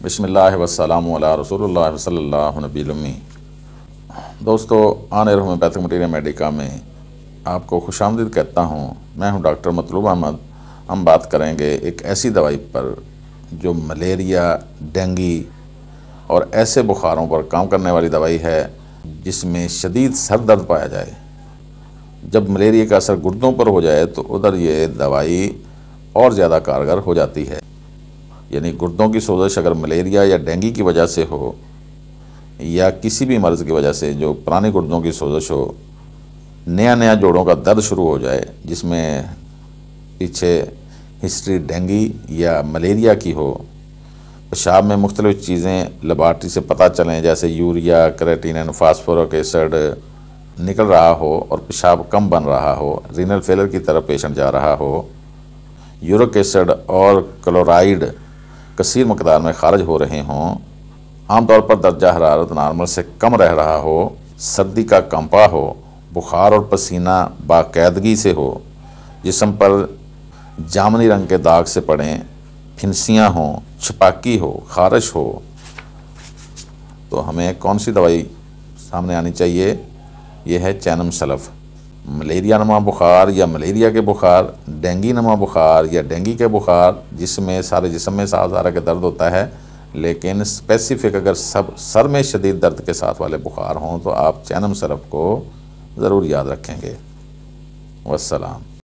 बिस्मिल्लाह वस्सलामु अला रसूलुल्लाह सल्लल्लाहु अलैहि वसल्लम। दोस्तों, आन होम्योपैथिक मटीरियल मेडिका में आपको खुशामदीद कहता हूँ। मैं हूँ डॉक्टर मतलूब अहमद। हम बात करेंगे एक ऐसी दवाई पर जो मलेरिया, डेंगू और ऐसे बुखारों पर काम करने वाली दवाई है जिसमें शदीद सर दर्द पाया जाए। जब मलेरिया का असर गुर्दों पर हो जाए तो उधर ये दवाई और ज़्यादा कारगर हो जाती है। यानी गुर्दों की सोजश अगर मलेरिया या डेंगू की वजह से हो या किसी भी मर्ज़ की वजह से जो पुराने गुर्दों की सोजश हो, नया जोड़ों का दर्द शुरू हो जाए जिसमें पीछे हिस्ट्री डेंगू या मलेरिया की हो, पेशाब में मुख्तलिफ़ चीज़ें लेबॉर्ट्री से पता चलें जैसे यूरिया, क्रेटिनिन, फास्फोरिक एसिड निकल रहा हो और पेशाब कम बन रहा हो, रीनल फेलर की तरफ पेशेंट जा रहा हो, यूरिक एसिड और क्लोराइड कसीर मकदार में खारिज हो रहे हों, आमतौर पर दर्जा हरारत नॉर्मल से कम रह रहा हो, सर्दी का कंपा हो, बुखार और पसीना बाकायदगी से हो, जिस्म पर जामनी रंग के दाग से पड़ें, फिंसियाँ हों, छपाकी हो, खारिश हो, तो हमें कौन सी दवाई सामने आनी चाहिए? यह है चैनम सल्फ़। मलेरिया नुमा बुखार या मलेरिया के बुखार, डेंगू नुमा बुखार या डेंगू के बुखार जिसमें सारे जिस्म में सारा के दर्द होता है, लेकिन स्पेसिफ़िक अगर सब सर में शदीद दर्द के साथ वाले बुखार हों तो आप चैनम सल्फ़ को ज़रूर याद रखेंगे। वस्सलाम।